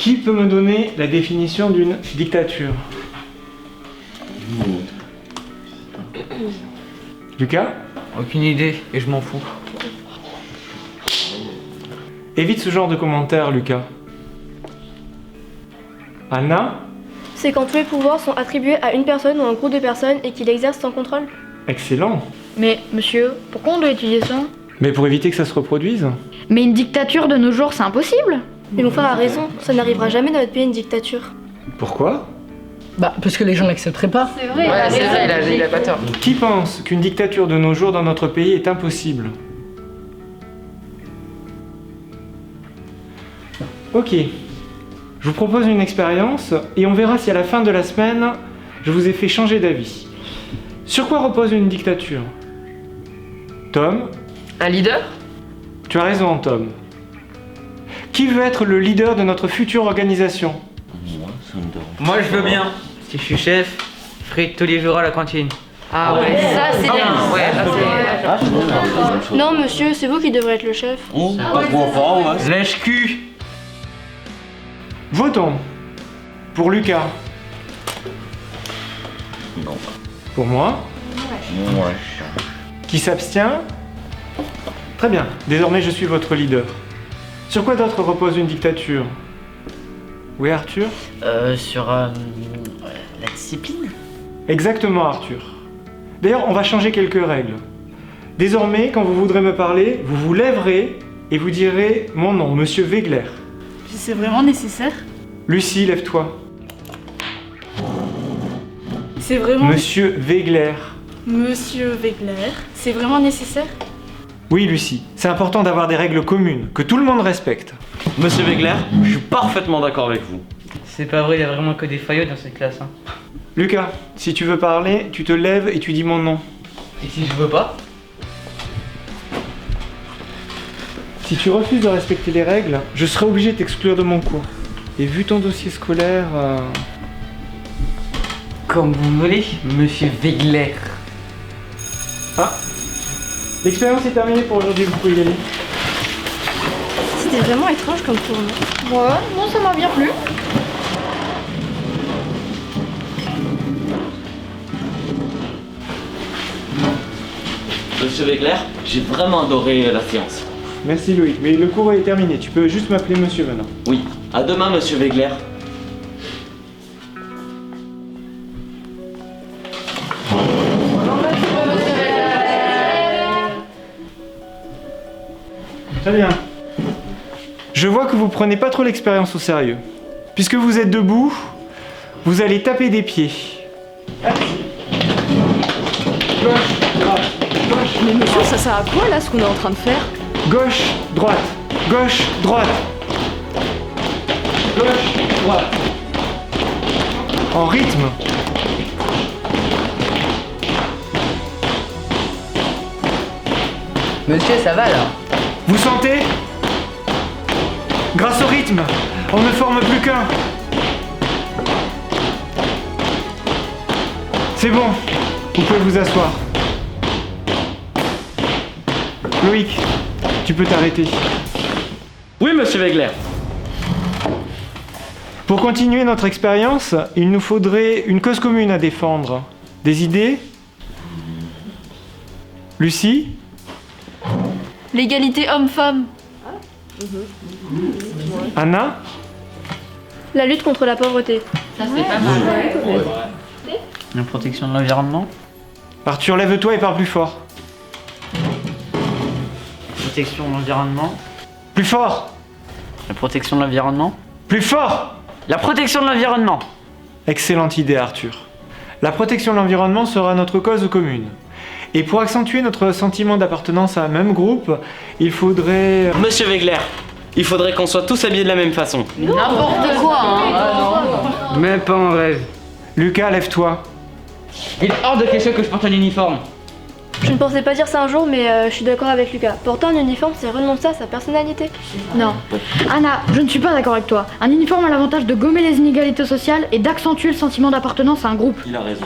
Qui peut me donner la définition d'une dictature? Lucas? Aucune idée, et je m'en fous. Évite ce genre de commentaires, Lucas. Anna? C'est quand tous les pouvoirs sont attribués à une personne ou un groupe de personnes et qu'il exerce sans contrôle. Excellent. Mais monsieur, pourquoi on doit étudier ça? Mais pour éviter que ça se reproduise. Mais une dictature de nos jours, c'est impossible. Mais mon frère a raison, ça n'arrivera jamais dans notre pays une dictature. Pourquoi? Bah, parce que les gens l'accepteraient pas. C'est vrai, Ouais, c'est vrai, il a pas tort. Qui pense qu'une dictature de nos jours dans notre pays est impossible? Ok. Je vous propose une expérience et on verra si à la fin de la semaine, je vous ai fait changer d'avis. Sur quoi repose une dictature? Tom? Un leader? Tu as raison, Tom. Qui veut être le leader de notre future organisation? Moi je veux bien. Si je suis chef, frites tous les jours à la cantine. Ah ouais, ça c'est bien. Ouais, ça c'est... Non monsieur, c'est vous qui devrez être le chef. Lèche-cul. Votons. Pour Lucas. Non. Pour moi. Ouais. Qui s'abstient? Très bien. Désormais, je suis votre leader. Sur quoi d'autre repose une dictature? Oui, Arthur? Sur la discipline. Exactement, Arthur. D'ailleurs, on va changer quelques règles. Désormais, quand vous voudrez me parler, vous vous lèverez et vous direz mon nom, Monsieur Wegler. C'est vraiment nécessaire? Lucie, lève-toi. C'est vraiment... Monsieur Wegler. Monsieur Wegler, c'est vraiment nécessaire? Oui, Lucie, c'est important d'avoir des règles communes, que tout le monde respecte. Monsieur Wegler, je suis parfaitement d'accord avec vous. C'est pas vrai, il y a vraiment que des faillots dans cette classe. Hein. Lucas, si tu veux parler, tu te lèves et tu dis mon nom. Et si je veux pas? Si tu refuses de respecter les règles, je serai obligé de t'exclure de mon cours. Et vu ton dossier scolaire... Comme vous voulez, monsieur Wegler. Ah, l'expérience est terminée pour aujourd'hui, vous pouvez y aller. C'était vraiment étrange comme tournoi. Ouais, non, ça m'a bien plu. Monsieur Wegler, j'ai vraiment adoré la séance. Merci Loïc, mais le cours est terminé, tu peux juste m'appeler monsieur maintenant. Oui, à demain monsieur Wegler. Très bien. Je vois que vous prenez pas trop l'expérience au sérieux. Puisque vous êtes debout, vous allez taper des pieds. Allez. Gauche, droite, gauche, Mais monsieur, ça sert à quoi là ce qu'on est en train de faire? gauche, droite, gauche, droite. Gauche, droite. En rythme. Monsieur, ça va là? Vous sentez? Grâce au rythme, on ne forme plus qu'un. C'est bon, vous pouvez vous asseoir. Loïc, tu peux t'arrêter. Oui monsieur Wegler. Pour continuer notre expérience, il nous faudrait une cause commune à défendre. Des idées? Lucie? L'égalité homme-femme. Anna? La lutte contre la pauvreté. Ça c'est pas mal. La protection de l'environnement. Arthur, lève-toi et parle plus fort. Protection de l'environnement. Plus fort! La protection de l'environnement. Plus fort! La protection de l'environnement. Excellente idée, Arthur. La protection de l'environnement sera notre cause commune. Et pour accentuer notre sentiment d'appartenance à un même groupe, il faudrait... Monsieur Wegler, il faudrait qu'on soit tous habillés de la même façon. N'importe quoi, hein. Même pas en rêve. Lucas, lève-toi. Il est hors de question que je porte un uniforme. Je ne pensais pas dire ça un jour, mais je suis d'accord avec Lucas. Porter un uniforme, c'est renoncer à sa personnalité. Non. Anna, je ne suis pas d'accord avec toi. Un uniforme a l'avantage de gommer les inégalités sociales et d'accentuer le sentiment d'appartenance à un groupe. Il a raison.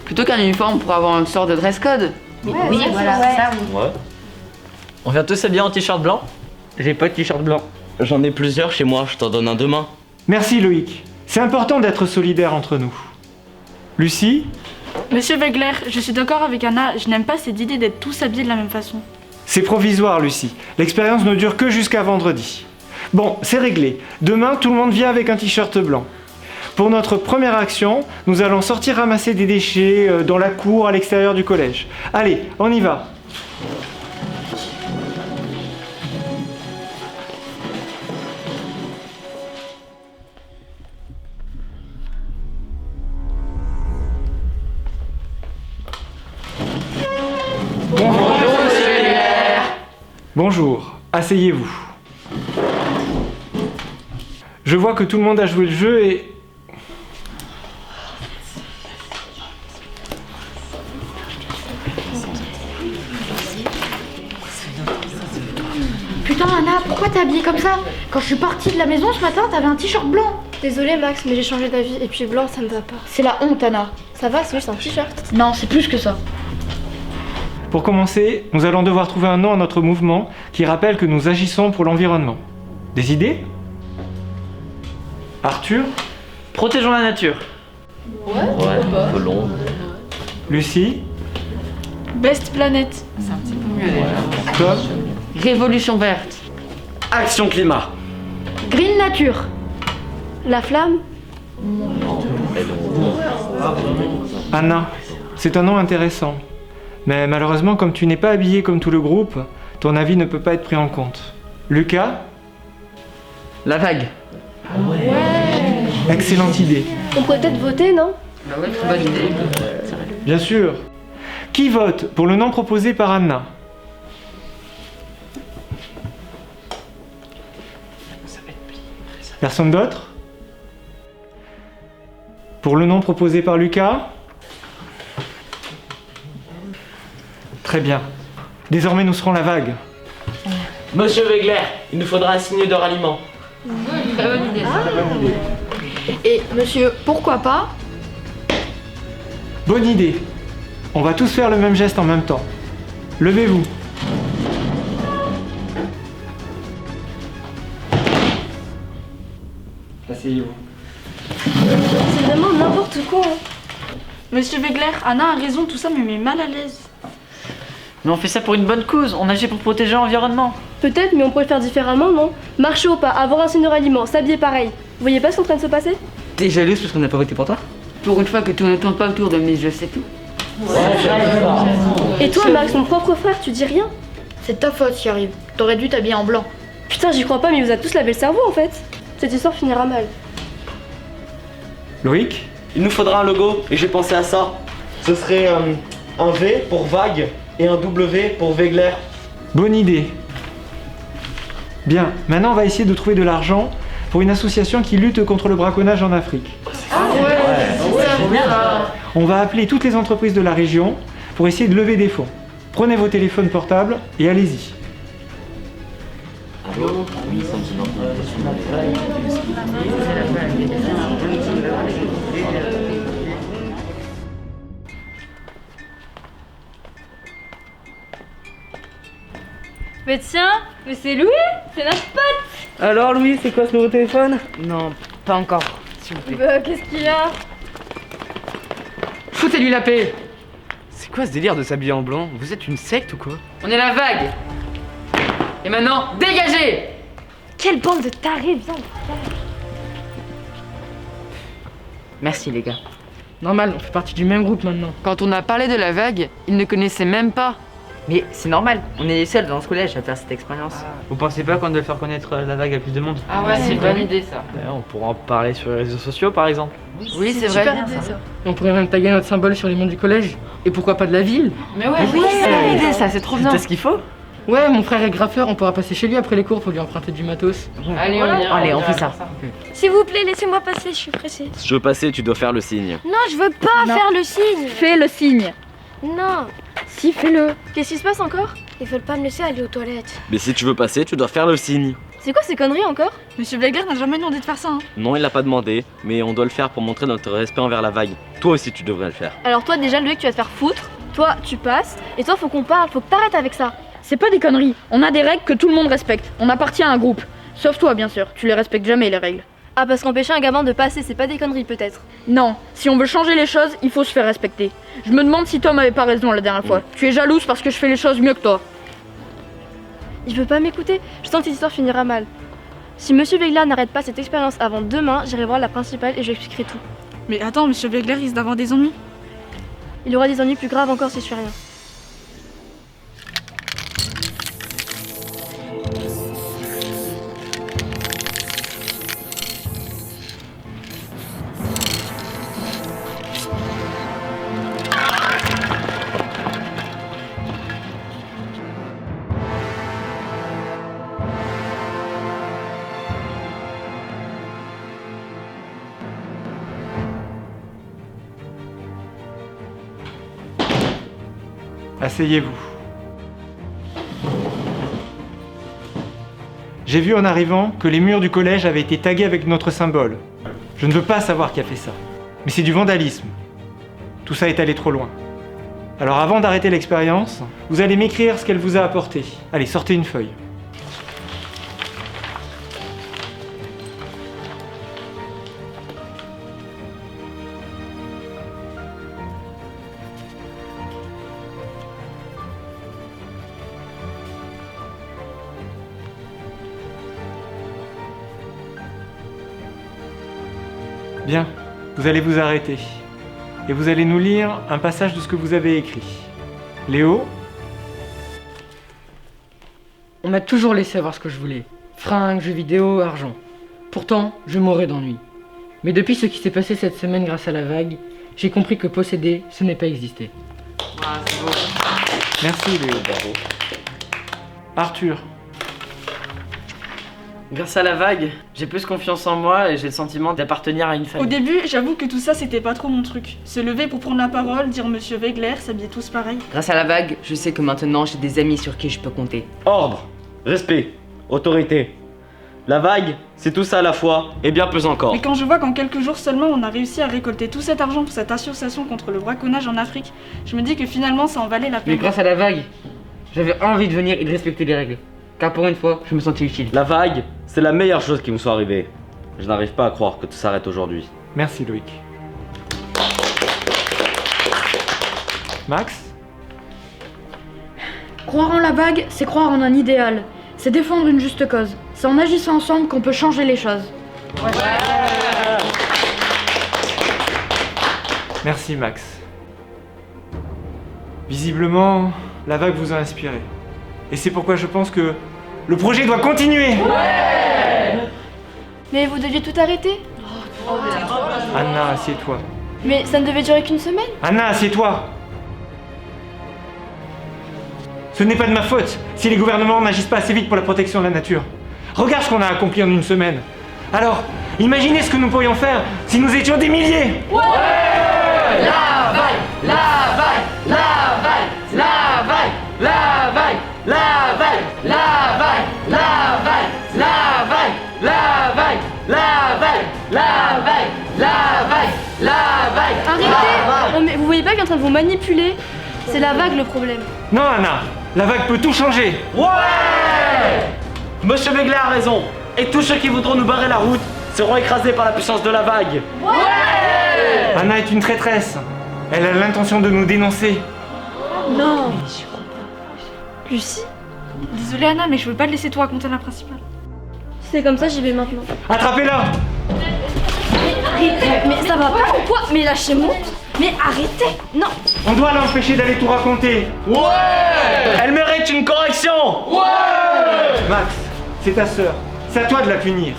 Plutôt qu'un uniforme pour avoir une sorte de dress code. Oui, voilà, ça oui. Ouais. On vient tous habillés en t-shirt blanc? J'ai pas de t-shirt blanc. J'en ai plusieurs chez moi, je t'en donne un demain. Merci Loïc. C'est important d'être solidaires entre nous. Lucie? Monsieur Wegler, je suis d'accord avec Anna, je n'aime pas cette idée d'être tous habillés de la même façon. C'est provisoire, Lucie. L'expérience ne dure que jusqu'à vendredi. Bon, c'est réglé. Demain, tout le monde vient avec un t-shirt blanc. Pour notre première action, nous allons sortir ramasser des déchets dans la cour à l'extérieur du collège. Allez, on y va. Bonjour, asseyez-vous. Je vois que tout le monde a joué le jeu et... Putain, Anna, pourquoi t'es habillée comme ça? Quand je suis partie de la maison ce matin, t'avais un t-shirt blanc. Désolée Max, mais j'ai changé d'avis et puis blanc ça me va pas. C'est la honte, Anna. Ça va, c'est juste un t-shirt. Non, c'est plus que ça. Pour commencer, nous allons devoir trouver un nom à notre mouvement qui rappelle que nous agissons pour l'environnement. Des idées? Arthur? Protégeons la nature. Un peu long. Lucie? Best Planet. Tom? Révolution verte. Action climat. Green Nature. La flamme? Anna, c'est un nom intéressant. Mais malheureusement, comme tu n'es pas habillé comme tout le groupe, ton avis ne peut pas être pris en compte. Lucas? La vague. Excellente idée. On pourrait peut-être voter, non? Bah ouais, c'est une bonne idée. Bien sûr. Qui vote pour le nom proposé par Anna? Personne d'autre? Pour le nom proposé par Lucas? Très bien. Désormais, nous serons la vague. Monsieur Wegler, il nous faudra un signe de ralliement. Très bonne idée, ça. Et monsieur, pourquoi pas? Bonne idée. On va tous faire le même geste en même temps. Levez-vous. Asseyez-vous. C'est vraiment n'importe quoi. Hein. Monsieur Wegler, Anna a raison, tout ça me met mal à l'aise. Mais on fait ça pour une bonne cause, on agit pour protéger l'environnement. Peut-être, mais on pourrait le faire différemment, non? Marcher au pas, avoir un signe de ralliement, s'habiller pareil. Vous voyez pas ce qui est en train de se passer? T'es jalouse parce qu'on n'a pas voté pour toi? Pour une fois que tout ne tourne pas autour de mes je sais tout. Et toi, Max, mon propre frère, tu dis rien? C'est de ta faute qui arrive. T'aurais dû t'habiller en blanc. Putain, j'y crois pas, mais il vous a tous lavé le cerveau en fait. Cette histoire finira mal. Loïc? Il nous faudra un logo et j'ai pensé à ça. Ce serait un V pour vague et un W pour Wegler. Bonne idée. Bien, maintenant on va essayer de trouver de l'argent pour une association qui lutte contre le braconnage en Afrique. On va appeler toutes les entreprises de la région pour essayer de lever des fonds. Prenez vos téléphones portables et allez-y. Mais tiens, mais c'est Louis, c'est notre pote. Alors Louis, c'est quoi ce nouveau téléphone? Non, pas encore, s'il vous plaît. Bah, qu'est-ce qu'il a? Foutez-lui la paix. C'est quoi ce délire de s'habiller en blanc? Vous êtes une secte ou quoi? On est la vague. Et maintenant, dégagez. Quelle bande de tarés, viens. Merci les gars. Normal, on fait partie du même groupe maintenant. Quand on a parlé de la vague, ils ne connaissaient même pas. Mais c'est normal, on est les seuls dans ce collège à faire cette expérience. Vous pensez pas qu'on doit faire connaître la vague à plus de monde? Ah ouais, c'est une bonne idée ça. On pourra en parler sur les réseaux sociaux par exemple. Oui, c'est vrai. Super idée ça. On pourrait même taguer notre symbole sur les murs du collège. Et pourquoi pas de la ville? Mais ouais, c'est une idée ça, c'est trop bien. C'est ce qu'il faut? Ouais, mon frère est graffeur, on pourra passer chez lui après les cours pour lui emprunter du matos. Allez, on ira. Allez, on fait ça. S'il vous plaît, laissez-moi passer, je suis pressée. Si je veux passer, tu dois faire le signe. Non, je veux pas faire le signe. Fais le signe. Non. Si, fais-le. Qu'est-ce qui se passe encore? Ils veulent pas me laisser aller aux toilettes. Mais si tu veux passer, tu dois faire le signe. C'est quoi ces conneries encore? Monsieur Wegler n'a jamais demandé de faire ça. Hein. Non, il l'a pas demandé, mais on doit le faire pour montrer notre respect envers la vague. Toi aussi, tu devrais le faire. Alors toi déjà, Loïc, tu vas te faire foutre. Toi, tu passes. Et toi, faut qu'on parle, faut que t'arrêtes avec ça. C'est pas des conneries. On a des règles que tout le monde respecte. On appartient à un groupe. Sauf toi, bien sûr, tu les respectes jamais, les règles. Ah, parce qu'empêcher un gamin de passer, c'est pas des conneries peut-être. Non, si on veut changer les choses, il faut se faire respecter. Je me demande si Tom avait pas raison la dernière fois. Tu es jalouse parce que je fais les choses mieux que toi. Il veut pas m'écouter, je sens que cette histoire finira mal. Si Monsieur Wegler n'arrête pas cette expérience avant demain, j'irai voir la principale et je lui expliquerai tout. Mais attends, Monsieur Wegler risque d'avoir des ennuis. Il aura des ennuis plus graves encore si je fais rien. Asseyez-vous. J'ai vu en arrivant que les murs du collège avaient été tagués avec notre symbole. Je ne veux pas savoir qui a fait ça. Mais c'est du vandalisme. Tout ça est allé trop loin. Alors avant d'arrêter l'expérience, vous allez m'écrire ce qu'elle vous a apporté. Allez, sortez une feuille. Bien, vous allez vous arrêter. Et vous allez nous lire un passage de ce que vous avez écrit. Léo? On m'a toujours laissé avoir ce que je voulais. Fringues, jeux vidéo, argent. Pourtant, je mourrais d'ennui. Mais depuis ce qui s'est passé cette semaine grâce à la vague, j'ai compris que posséder, ce n'est pas exister. Ah, c'est beau. Merci Léo. Arthur? Grâce à la vague, j'ai plus confiance en moi et j'ai le sentiment d'appartenir à une Au famille. début, j'avoue que tout ça, c'était pas trop mon truc. Se lever pour prendre la parole, dire Monsieur Wegler, s'habiller tous pareil. Grâce à la vague, je sais que maintenant j'ai des amis sur qui je peux compter. Ordre, respect, autorité. La vague, c'est tout ça à la fois et bien plus encore. Mais quand je vois qu'en quelques jours seulement, on a réussi à récolter tout cet argent pour cette association contre le braconnage en Afrique, je me dis que finalement, ça en valait la Mais peine. grâce à la vague, j'avais envie de venir et de respecter les règles. Car pour une fois, je me sentais utile. La vague, c'est la meilleure chose qui me soit arrivée. Je n'arrive pas à croire que tout s'arrête aujourd'hui. Merci Loïc. Max? Croire en la vague, c'est croire en un idéal. C'est défendre une juste cause. C'est en agissant ensemble qu'on peut changer les choses. Merci Max. Visiblement, la vague vous a inspiré. Et c'est pourquoi je pense que le projet doit continuer. Mais vous deviez tout arrêter. Anna, assieds-toi. Mais ça ne devait durer qu'une semaine. Anna, assieds-toi. Ce n'est pas de ma faute si les gouvernements n'agissent pas assez vite pour la protection de la nature. Regarde ce qu'on a accompli en une semaine. Alors, imaginez ce que nous pourrions faire si nous étions des milliers. La vague, la vague, la vague, la vague, la vague, la vague, la vague, la vague, la vague, la vague, la vague, la vague, la vague, la vague. Arrêtez. Oh, mais vous voyez pas qu'il est en train de vous manipuler? C'est la vague le problème. Non Anna, la vague peut tout changer. Ouais! Monsieur Wegler a raison. Et tous ceux qui voudront nous barrer la route seront écrasés par la puissance de la vague. Anna est une traîtresse. Elle a l'intention de nous dénoncer. Non. Lucie? Désolée Anna, mais je veux pas te laisser toi raconter la principale. Si c'est comme ça, j'y vais maintenant. Attrapez-la. Arrêtez. Mais ça va pas ou quoi? Mais lâchez-moi. Mais arrêtez. Non. On doit l'empêcher d'aller tout raconter. Elle mérite une correction. Max, c'est ta sœur. C'est à toi de la punir.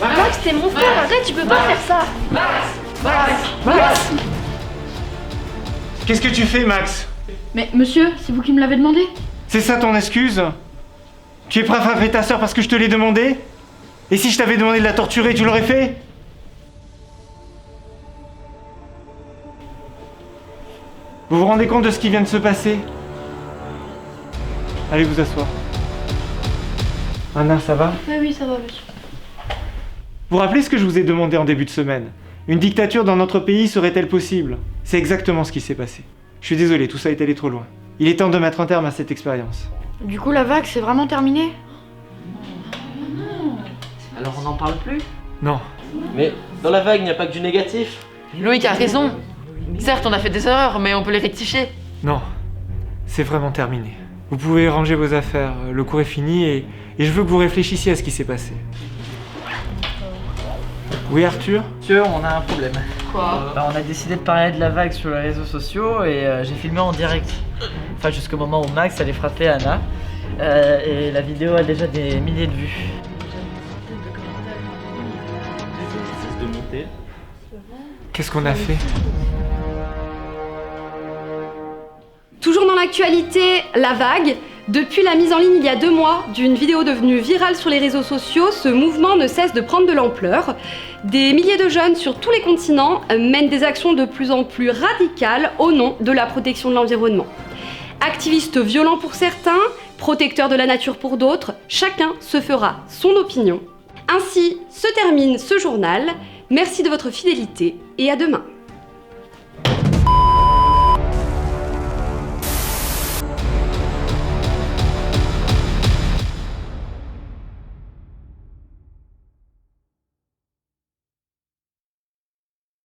Max, t'es mon frère. Arrête, tu peux pas faire ça. Max! Qu'est-ce que tu fais, Max? Mais monsieur, c'est vous qui me l'avez demandé? C'est ça ton excuse? Tu es prêt à frapper ta sœur parce que je te l'ai demandé? Et si je t'avais demandé de la torturer, tu l'aurais fait? Vous vous rendez compte de ce qui vient de se passer? Allez vous asseoir. Anna, ça va? Oui, ça va, monsieur. Vous vous rappelez ce que je vous ai demandé en début de semaine? Une dictature dans notre pays serait-elle possible? C'est exactement ce qui s'est passé. Je suis désolé, tout ça est allé trop loin. Il est temps de mettre un terme à cette expérience. Du coup, la vague, c'est vraiment terminé? Alors on n'en parle plus? Non. Mais dans la vague, il n'y a pas que du négatif. Loïc a raison. Certes, on a fait des erreurs, mais on peut les rectifier. Non. C'est vraiment terminé. Vous pouvez ranger vos affaires, le cours est fini et je veux que vous réfléchissiez à ce qui s'est passé. Oui Arthur? Monsieur, on a un problème. Quoi? On a décidé de parler de la vague sur les réseaux sociaux et j'ai filmé en direct. Enfin jusqu'au moment où Max allait frapper Anna. Et la vidéo a déjà des milliers de vues. Qu'est-ce qu'on a fait? Toujours dans l'actualité, la vague. Depuis la mise en ligne il y a 2 mois d'une vidéo devenue virale sur les réseaux sociaux, ce mouvement ne cesse de prendre de l'ampleur. Des milliers de jeunes sur tous les continents mènent des actions de plus en plus radicales au nom de la protection de l'environnement. Activistes violents pour certains, protecteurs de la nature pour d'autres, chacun se fera son opinion. Ainsi se termine ce journal. Merci de votre fidélité et à demain.